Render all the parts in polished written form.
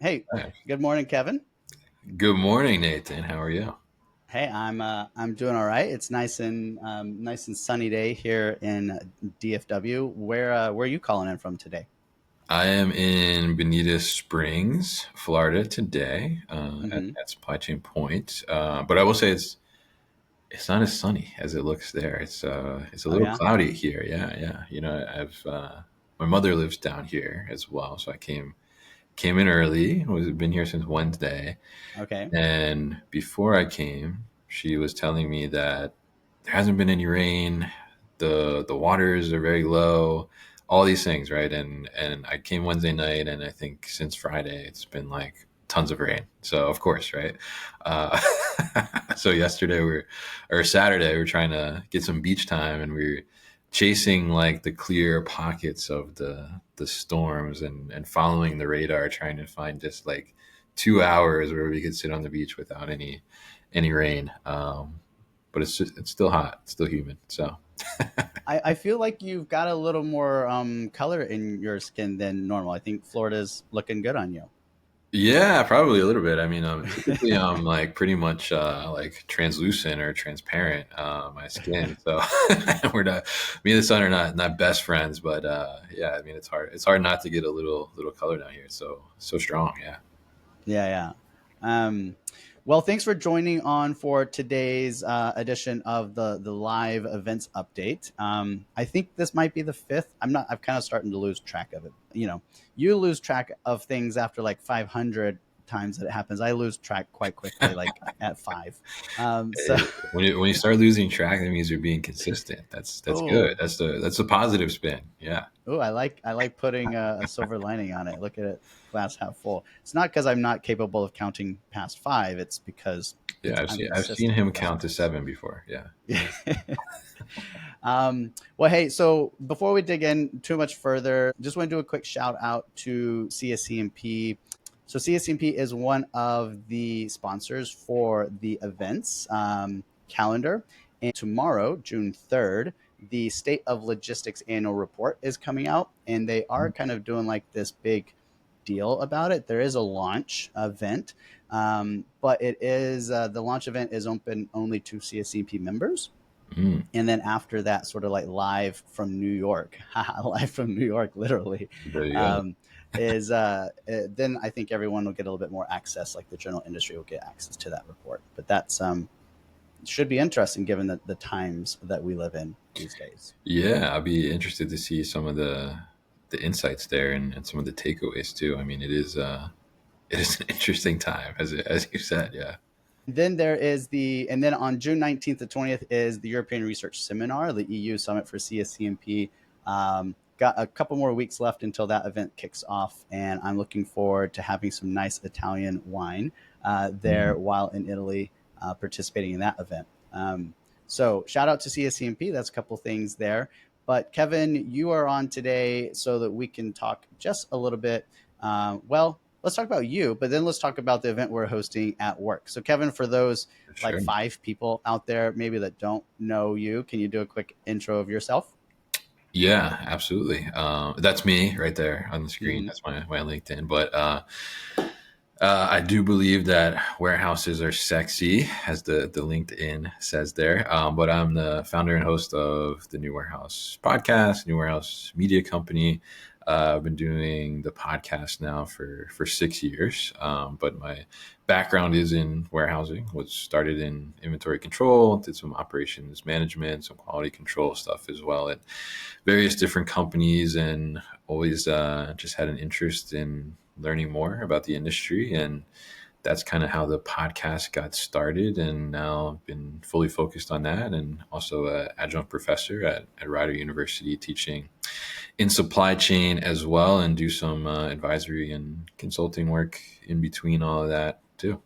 Hey, Hi. good morning, Kevin. Good morning, Nathan. How are you? Hey, I'm doing all right. It's nice and sunny day here in DFW. Where are you calling in from today? I am in Bonita Springs, Florida today Hmm. at Supply Chain Point. But I will say it's not as sunny as it looks there. It's a Oh little yeah. cloudy here. Yeah, yeah. I've my mother lives down here as well, so I came in early. Was been here since Wednesday, Okay. and before I came, she was telling me that there hasn't been any rain. The waters are very low. All these things, right? And I came Wednesday night, and I think since Friday it's been like tons of rain. So of course, right? Uh, so or Saturday, we were trying to get some beach time, and we were chasing like the clear pockets of the storms and following the radar, trying to find just like 2 hours where we could sit on the beach without any rain. But it's still hot, it's still humid. So I feel like you've got a little more color in your skin than normal. I think Florida's looking good on you. yeah, probably a little bit. I mean, typically I'm like pretty much like translucent or transparent, my skin. So we're not me and the sun are not best friends, but yeah, I mean it's hard not to get a little color down here. So strong, yeah. Yeah, yeah. Well, thanks for joining on for today's edition of the live events update. I think this might be the fifth. I'm not. I'm kind of starting to lose track of it. You lose track of things after like 500 times that it happens. I lose track quite quickly, like at five. So, When you start losing track, that means you're being consistent. That's good. oh, That's a positive spin. Yeah. oh, I like putting a silver lining on it. Look at it, glass half full. It's not because I'm not capable of counting past five. It's because Yeah, I'm I've seen consistent. him That's count what to it is. seven before. Yeah. Well, hey, so before we dig in too much further, just want to do a quick shout out to CSCMP. So CSCMP is one of the sponsors for the events calendar. And tomorrow, June 3rd, the State of Logistics annual report is coming out, and they are kind of doing like this big deal about it. There is a launch event, but it is the launch event is open only to CSCP members. Mm, And then after that, sort of like live from New York, live from New York, literally, there you go. um, is then I think everyone will get a little bit more access, like the general industry will get access to that report. But that's should be interesting given the times that we live in these days. Yeah, I'll be interested to see some of the insights there and some of the takeaways too. I mean, it is an interesting time, as you said. Yeah. And then on June 19th to 20th is the European Research Seminar, the EU Summit for CSCMP. Got a couple more weeks left until that event kicks off, and I'm looking forward to having some nice Italian wine Mm. there while in Italy participating in that event. So shout out to CSCMP. That's a couple things there. But Kevin, you are on today so that we can talk just a little bit. Well, let's talk about you, but then let's talk about the event we're hosting at work. So, Kevin, for those like Sure. five people out there maybe that don't know you, can you do a quick intro of yourself? Yeah, absolutely. That's me right there on the screen. Mm-hmm. That's my LinkedIn. But I do believe that warehouses are sexy, as the LinkedIn says there. But I'm the founder and host of the New Warehouse podcast, New Warehouse Media Company. I've been doing the podcast now for 6 years. But my background is in warehousing. Was started in inventory control, did some operations management, some quality control stuff as well at various different companies, and always just had an interest in learning more about the industry. And that's kind of how the podcast got started. And now I've been fully focused on that, and also an adjunct professor at Rider University teaching in supply chain as well, and do some advisory and consulting work in between all of that too.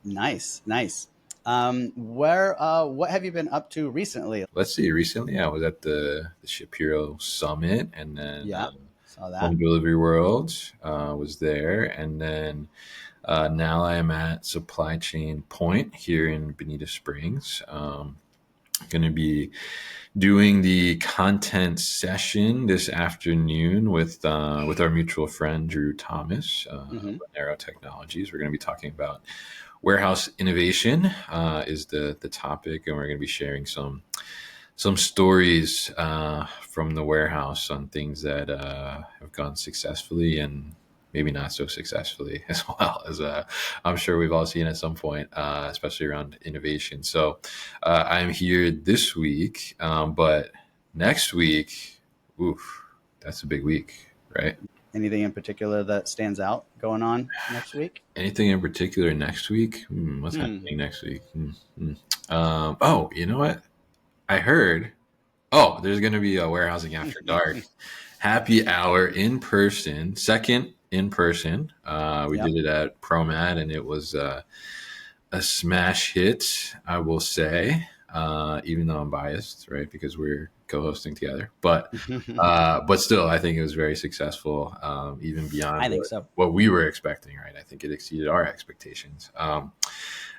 Nice, nice. What have you been up to recently? Let's see. Recently, I was at the Shapiro Summit, and then Yeah, saw that. Home Delivery World was there, and then now I am at Supply Chain Point here in Bonita Springs. Going to be doing the content session this afternoon with our mutual friend Drew Thomas of Aero Technologies. We're going to be talking about warehouse innovation is the topic, and we're going to be sharing some stories from the warehouse on things that have gone successfully and maybe not so successfully, as well as I'm sure we've all seen at some point, especially around innovation. So I'm here this week, but next week, oof, that's a big week, right? Anything in particular that stands out going on next week? Anything in particular next week? What's happening next week? Oh, you know what? I heard. Oh, there's going to be a warehousing after dark happy hour in person, second in person. We did it at ProMat, and it was a smash hit, I will say, even though I'm biased, right? Because we're co-hosting together, but still, I think it was very successful, even beyond I think so. what we were expecting, right? I think it exceeded our expectations.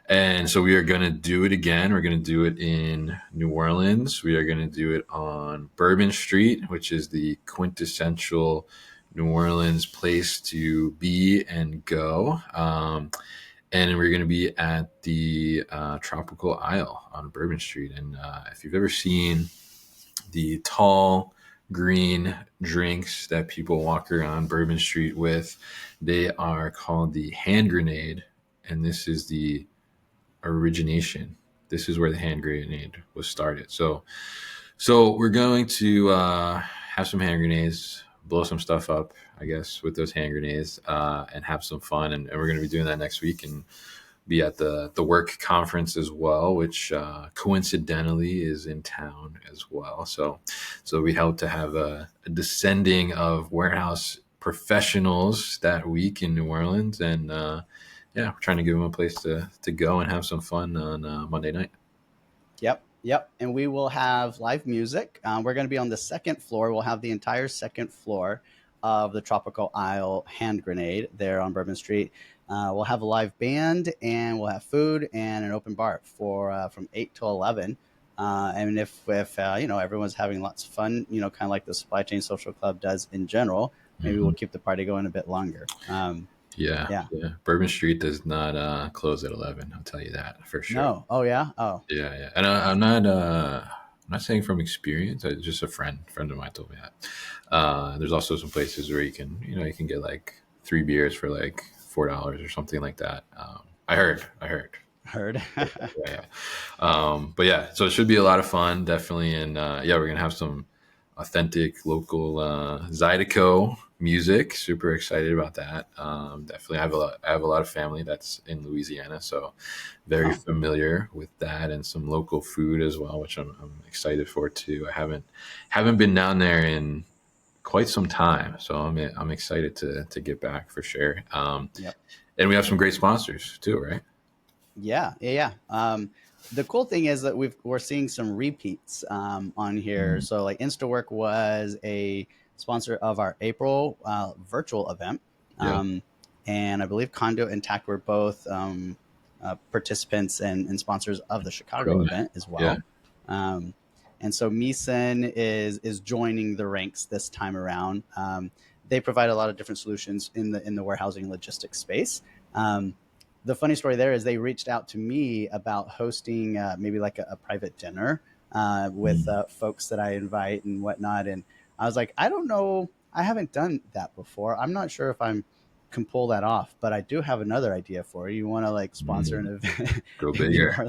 And so we are going to do it again. We're going to do it in New Orleans. We are going to do it on Bourbon Street, which is the quintessential New Orleans place to be and go. And we're going to be at the Tropical Isle on Bourbon Street. And if you've ever seen the tall green drinks that people walk around Bourbon Street with, they are called the hand grenade. And this is the origination. This is where the hand grenade was started. So we're going to have some hand grenades, blow some stuff up, I guess, with those hand grenades, and have some fun. And we're going to be doing that next week and be at the work conference as well, which coincidentally is in town as well. So we hope to have a descending of warehouse professionals that week in New Orleans, and we're trying to give them a place to go and have some fun on Monday night. Yep. And we will have live music. We're going to be on the second floor. We'll have the entire second floor of the Tropical Isle Hand Grenade there on Bourbon Street. We'll have a live band, and we'll have food and an open bar for from 8 to 11. And if everyone's having lots of fun, kind of like the Supply Chain Social Club does in general, maybe we'll keep the party going a bit longer. Yeah. Bourbon Street does not close at 11. I'll tell you that for sure. No. Oh yeah. Oh yeah. And I'm not saying from experience. Just a friend of mine told me that. There's also some places where you can get like 3 beers for like $4 or something like that. I heard. Yeah. But yeah, so it should be a lot of fun, definitely. And we're gonna have some authentic local Zydeco music. Super excited about that. Definitely, I have a lot of family that's in Louisiana, so very familiar with that, and some local food as well, which I'm excited for too. I haven't been down there in quite some time, so I'm excited to get back for sure. And we have some great sponsors too, right? Yeah. The cool thing is that we're seeing some repeats on here. So like Instawork was a sponsor of our April virtual event. And I believe Conduit and Tact were both participants and sponsors of the Chicago event as well. And so Meeson is joining the ranks this time around. They provide a lot of different solutions in the warehousing logistics space. The funny story there is they reached out to me about hosting maybe like a private dinner with folks that I invite and whatnot. And I was like, I don't know. I haven't done that before. I'm not sure if I can pull that off, but I do have another idea for you. You want to like sponsor an event? Go bigger.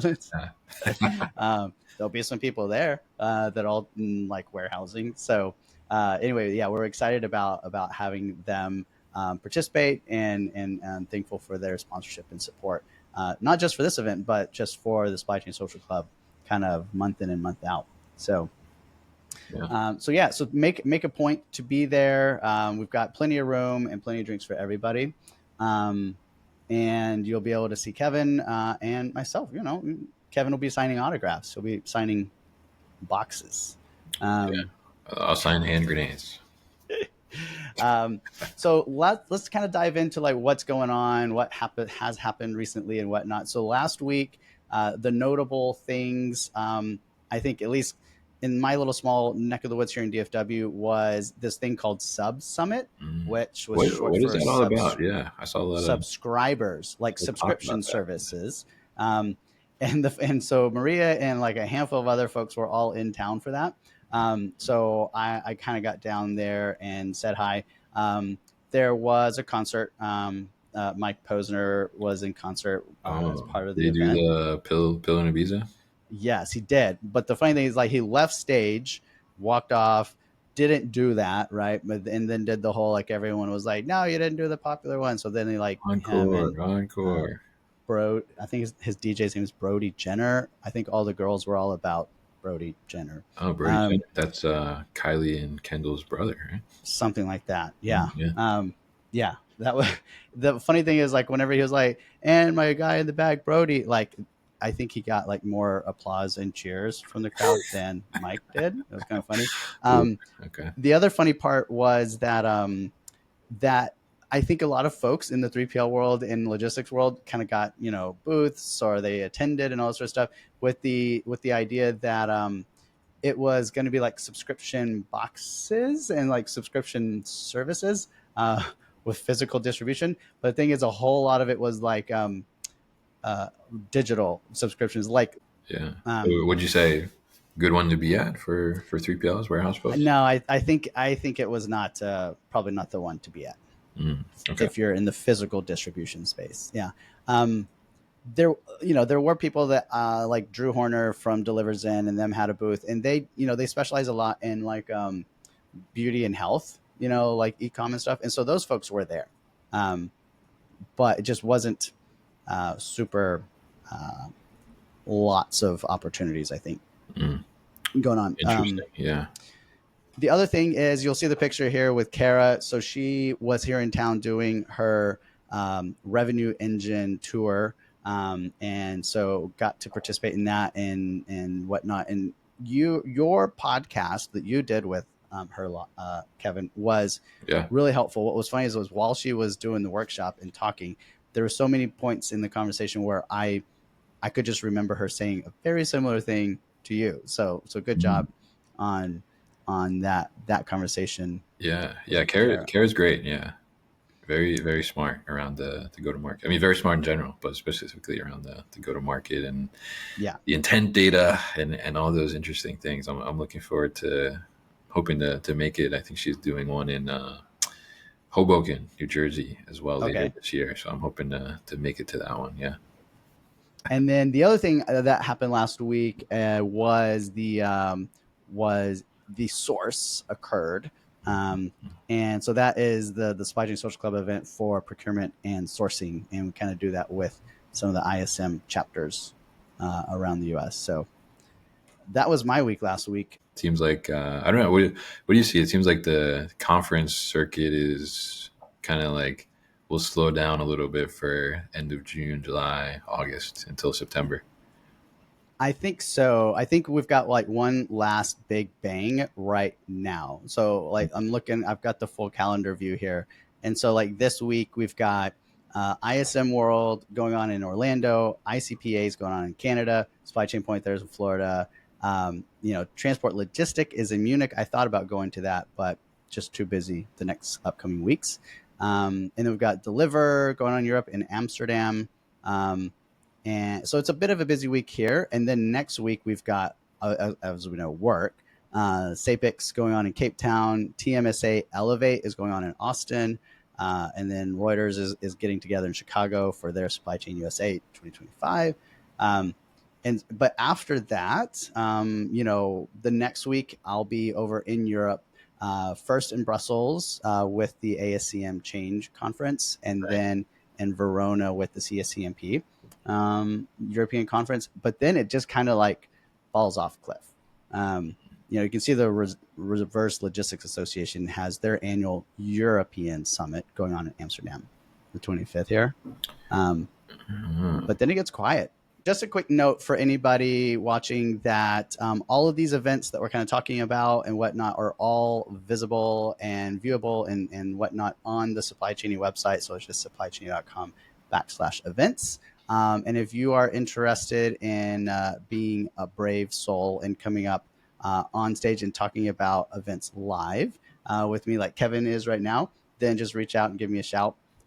There'll be some people there that all like warehousing. So anyway, we're excited about having them participate and thankful for their sponsorship and support, not just for this event, but just for the Supply Chain Social Club kind of month in and month out. So make a point to be there. We've got plenty of room and plenty of drinks for everybody. And you'll be able to see Kevin and myself. Kevin will be signing autographs. He'll be signing boxes. I'll sign hand grenades. So let's kind of dive into like what's going on, what has happened recently and whatnot. So last week, the notable things, I I think at least in my little small neck of the woods here in DFW was this thing called Sub Summit, which was short What is for that all about? Yeah, I saw a lot of subscribers, like people talk subscription about that. services. And so Maria and like a handful of other folks were all in town for that. So I kind of got down there and said hi. There was a concert. Mike Posner was in concert as Oh, part of the they do event. the pill and Ibiza. Yes, he did. But the funny thing is, like, he left stage, walked off, didn't do that, right? But and then did the whole like everyone was like, "No, you didn't do the popular one." So then he like him and uh, Encore. I think his DJ's name is Brody Jenner. I think all the girls were all about Brody Jenner, Oh, Brody um, Jenner. That's Kylie and Kendall's brother, right? something like that. Yeah, Yeah. yeah. That was the funny thing is like whenever he was like, "And my guy in the back, Brody," like I think he got like more applause and cheers from the crowd than Mike did. It was kind of funny. Ooh, Um, okay. the other funny part was that that I think a lot of folks in the 3PL world and logistics world kind of got, booths or they attended and all this sort of stuff with the idea that it was going to be like subscription boxes and like subscription services with physical distribution. But the thing is, a whole lot of it was like uh, digital subscriptions. Like, Yeah. um, Would you say good one to be at for 3PLs, warehouse folks? no, I think it was not probably not the one to be at Okay. if you're in the physical distribution space. Yeah. Um, there were people that like Drew Horner from Delivers In and them had a booth, and they specialize a lot in like beauty and health, like e-com and stuff, and so those folks were there, um, but it just wasn't super uh, lots of opportunities, I think, Mm, going on. interesting. Yeah. The other thing is you'll see the picture here with Kara. So she was here in town doing her revenue engine tour, and so got to participate in that and whatnot. And your podcast that you did with her, Kevin, was Yeah. really helpful. What was funny is it was while she was doing the workshop and talking, there were so many points in the conversation where I could just remember her saying a very similar thing to you. So good Mhm. job on that conversation Yeah. Yeah. with Kara. Kara's great. Yeah. Very, very smart around the go to market. I mean, very smart in general, but specifically around the go to market and Yeah. the intent data and all those interesting things. I'm looking forward to hoping to make it. I think she's doing one in Hoboken, New Jersey, as well later Okay. this year. So I'm hoping to make it to that one. Yeah. And then the other thing that happened last week was the source occurred. And so that is the Supply Chain Social Club event for procurement and sourcing, and we kind of do that with some of the ISM chapters around the U.S. So that was my week last week. Seems like I don't know. What do you see? It seems like the conference circuit is kind of like will slow down a little bit for end of June, July, August until September. I think so. I think we've got like one last big bang right now. So like I've got the full calendar view here. And so like this week we've got ISM World going on in Orlando, ICPA is going on in Canada, Supply Chain Point there's in Florida. Transport Logistic is in Munich. I thought about going to that, but just too busy the next upcoming weeks. And then we've got Deliver going on in Europe in Amsterdam. And so it's a bit of a busy week here. And then next week, we've got, as we know, work. SAPICS going on in Cape Town. TMSA Elevate is going on in Austin. And then Reuters is getting together in Chicago for their Supply Chain USA 2025. But after that, the next week I'll be over in Europe, first in Brussels with the ASCM Change Conference, and then in Verona with the CSCMP European Conference. But then it just kind of like falls off cliff. You can see the Reverse Logistics Association has their annual European Summit going on in Amsterdam, the 25th here. But then it gets quiet. Just a quick note for anybody watching that all of these events that we're kind of talking about and whatnot are all visible and viewable and whatnot on the Supply Chain website. So it's just supplychain.com/events. And if you are interested in being a brave soul and coming up on stage and talking about events live with me like Kevin is right now, then just reach out and give me a shout.